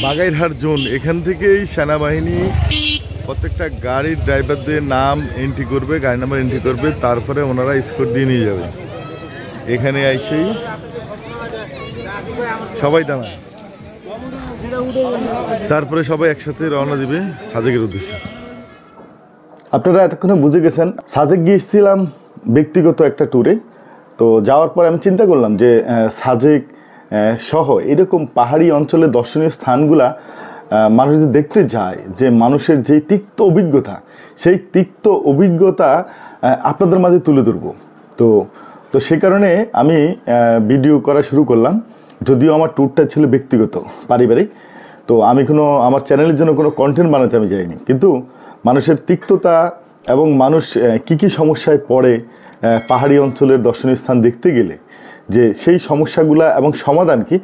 বাগাইরহাট zone, এখান থেকেই সেনাবাহিনী প্রত্যেকটা গাড়ির ড্রাইভারদের নাম এন্ট্রি করবে, গাড়ি নাম্বার এন্ট্রি করবে, তারপরে ওনারা স্কোর দিয়ে নিয়ে যাবে। এখানে আইসেই সবাই দাঁড়ায়, তারপরে সবাই একসাথে রওনা দিবে সাজেকের উদ্দেশ্যে। আপনারা এতক্ষণে বুঝে গেছেন, সাজেক গিয়েছিলাম ব্যক্তিগত একটা ট্যুরে। তো যাওয়ার পরে আমি চিন্তা করলাম যে সাজেক সহ এরকম পাহাড়ি অঞ্চলের দর্শনীয় স্থানগুলা মানুষ যদি দেখতে যায়, যে মানুষের যে তিক্ত অভিজ্ঞতা, সেই তিক্ত অভিজ্ঞতা আপনাদের মাঝে তুলে ধরব। তো সে কারণে আমি ভিডিও করা শুরু করলাম। যদিও আমার ট্যুরটা ছিল ব্যক্তিগত, পারিবারিক, তো আমি আমার চ্যানেলের জন্য কোনো কন্টেন্ট বানাতে আমি যাইনি, কিন্তু মানুষের তিক্ততা এবং মানুষ কি কি সমস্যায় পড়ে পাহাড়ি অঞ্চলের দর্শনীয় স্থান দেখতে গেলে, যে সেই সমস্যাগুলা এবং সমাধান কি,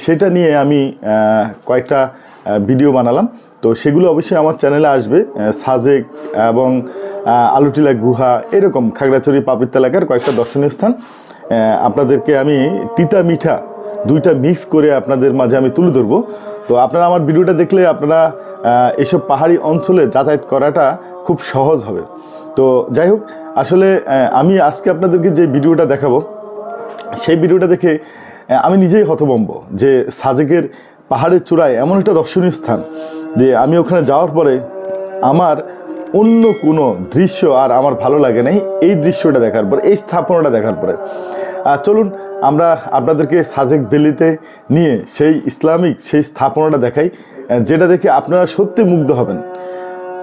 সেটা নিয়ে আমি কয়েকটা ভিডিও বানালাম। তো সেগুলো অবশ্যই আমার চ্যানেলে আসবে। সাজেক এবং আলুটিলা গুহা, এরকম খাগড়াছড়ি পাপিতা এলাকার কয়েকটা দর্শনীয় স্থান আপনাদেরকে আমি তিতা মিঠা দুইটা মিক্স করে আপনাদের মাঝে আমি তুলে ধরবো। তো আপনারা আমার ভিডিওটা দেখলে আপনারা এসব পাহাড়ি অঞ্চলে যাতায়াত করাটা খুব সহজ হবে। তো যাই হোক, আসলে আমি আজকে আপনাদেরকে যে ভিডিওটা দেখাবো, সেই ভিডিওটা দেখে আমি নিজেই হতভম্ব যে সাজেকের পাহাড়ের চূড়ায় এমন একটা দর্শনীয় স্থান, যে আমি ওখানে যাওয়ার পরে আমার অন্য কোনো দৃশ্য আর আমার ভালো লাগে নাই এই দৃশ্যটা দেখার পরে, এই স্থাপনাটা দেখার পরে। চলুন আমরা আপনাদেরকে সাজেক ভ্যালিতে নিয়ে সেই ইসলামিক সেই স্থাপনাটা দেখাই, যেটা দেখে আপনারা সত্যি মুগ্ধ হবেন।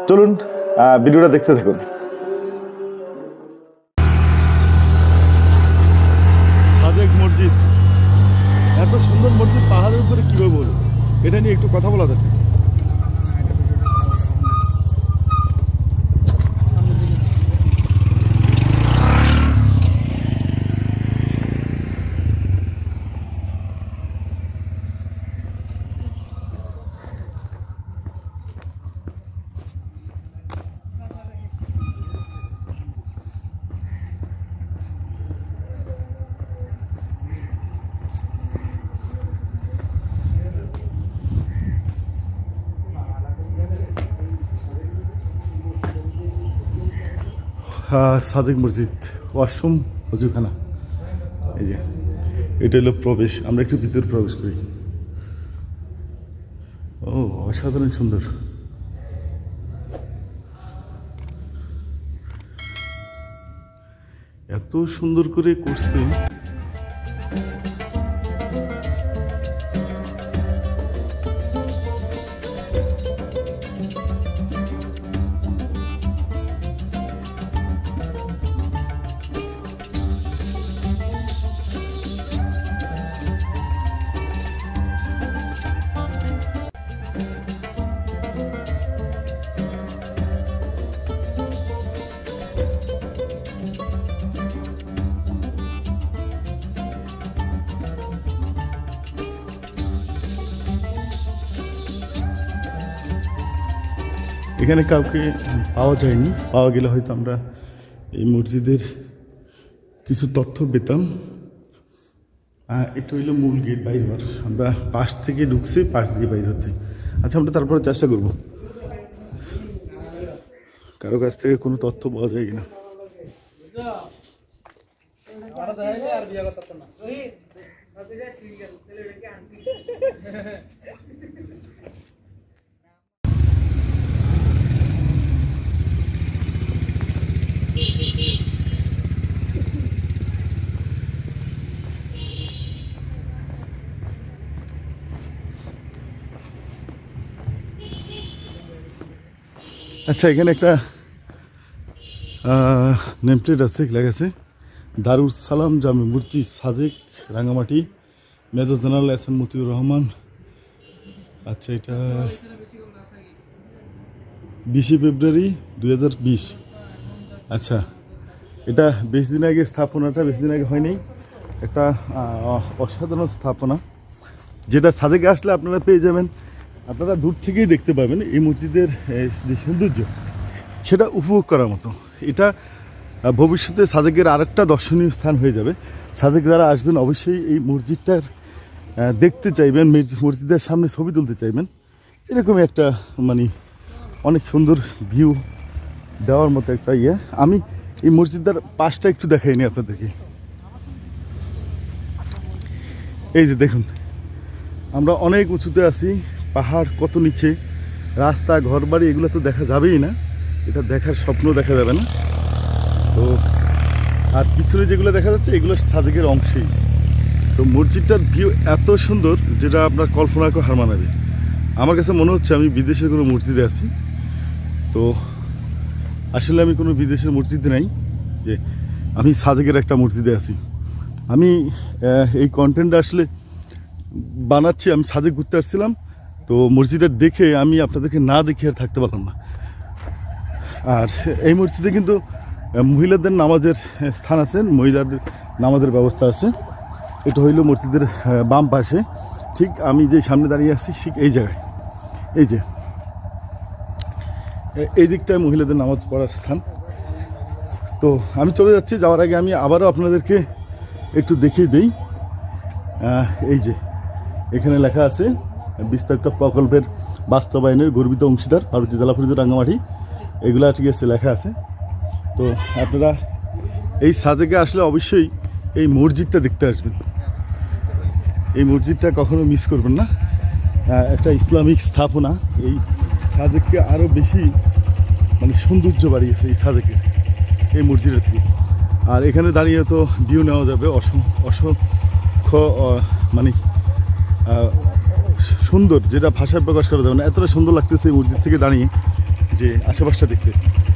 চলুন ভিডিওটা দেখতে থাকুন। সাজেক মসজিদ, এত সুন্দর মসজিদ পাহাড়ের উপরে কীভাবে বলবো, এটা নিয়ে একটু কথা বলা যাচ্ছে। সাজেক মসজিদ, ওয়াশরুম, অজুখানা, এই যে এটা হলো প্রবেশ। আমরা একটু ভিতরে প্রবেশ করি। ও অসাধারণ সুন্দর। এত সুন্দর করে করছে। এখানে কাউকে পাওয়া যায়নি, পাওয়া গেলে হয়তো আমরা এই মসজিদের কিছু তথ্য পেতাম। এটা হইলো মূল গেট, বাইর হওয়ার। আমরা পাশ থেকে ঢুকছি, পাশ দিয়ে বাইর হচ্ছে। আচ্ছা, আমরা তারপরে চেষ্টা করব কারো কাছ থেকে কোনো তথ্য পাওয়া যায় কিনা। আচ্ছা, এখানে একটা নেমপ্লেট আছে, লেখা আছে দারুস Salam Jame Masjid, Sajek, Rangamati, major general SN Motiur Rahman. আচ্ছা, এটা 20 ফেব্রুয়ারি 2020। আচ্ছা, এটা বেশি দিন আগে স্থাপনাটা বেশি দিন আগে হয়নি, একটা অসাধারণ স্থাপনা, যেটা সাজেকে আসলে আপনারা পেয়ে যাবেন। আপনারা দূর থেকেই দেখতে পাবেন এই মসজিদের যে সৌন্দর্য সেটা উপভোগ করার মতো। এটা ভবিষ্যতে সাজেকের আরেকটা দর্শনীয় স্থান হয়ে যাবে। সাজেক যারা আসবেন অবশ্যই এই মসজিদটার দেখতে চাইবেন, মসজিদের সামনে ছবি তুলতে চাইবেন। এরকমই একটা মানে অনেক সুন্দর ভিউ দেওয়ার মতো একটা ইয়ে। আমি এই মসজিদটার পাশটা একটু দেখাইনি আপনাদেরকে। এই যে দেখুন, আমরা অনেক উঁচুতে আছি, পাহাড় কত নিচে, রাস্তা ঘরবাড়ি এগুলো তো দেখা যাবেই না, এটা দেখার স্বপ্ন দেখা যাবে না। তো আর পিছনে যেগুলো দেখা যাচ্ছে এগুলো সাজেকের অংশেই। তো মসজিদটার ভিউ এত সুন্দর যেটা আপনার কল্পনাকে হার মানাবে। আমার কাছে মনে হচ্ছে আমি বিদেশের কোনো মসজিদে আছি। তো আসলে আমি কোনো বিদেশের মসজিদে নাই, যে আমি সাজেকের একটা মসজিদে আছি। আমি এই কন্টেন্টটা আসলে বানাচ্ছি, আমি সাজেক ঘুরতে আসছিলাম, তো মসজিদটা দেখে আমি আপনাদেরকে না দেখে আর থাকতে পারলাম না। আর এই মসজিদে কিন্তু মহিলাদের নামাজের স্থান আছে, মহিলাদের নামাজের ব্যবস্থা আছে। এটা হইল মসজিদের বাম পাশে, ঠিক আমি যে সামনে দাঁড়িয়ে আছি ঠিক এই জায়গায়। এই যে এই দিকটায় মহিলাদের নামাজ পড়ার স্থান। তো আমি চলে যাচ্ছি, যাওয়ার আগে আমি আবারও আপনাদেরকে একটু দেখিয়ে দিই। এই যে এখানে লেখা আছে বিস্তারিত প্রকল্পের বাস্তবায়নের গর্বিত অংশীদার পার্বতী জেলা পরিষদ রাঙ্গামাটি, এগুলা ঠিক আছে লেখা আছে। তো আপনারা এই সাজেকে আসলে অবশ্যই এই মসজিদটা দেখতে আসবেন। এই মসজিদটা কখনো মিস করবেন না, একটা ইসলামিক স্থাপনা। এই সাজেককে আরও বেশি মানে সৌন্দর্য বাড়িয়েছে এই সাজেকে, এই মসজিদের থেকে। আর এখানে দাঁড়িয়ে তো ভিউ নেওয়া যাবে অসংখ্য মানে সুন্দর, যেটা ভাষায় প্রকাশ করা যাবে না, এতটা সুন্দর লাগতেছে এই মসজিদ থেকে দাঁড়িয়ে যে আশেপাশটা দেখতে।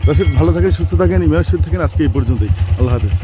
দর্শক ভালো থাকেন, সুস্থ থাকেন, ইমানের সহিত থাকেন। আজকে এই পর্যন্তই, আল্লাহ হাফেজ।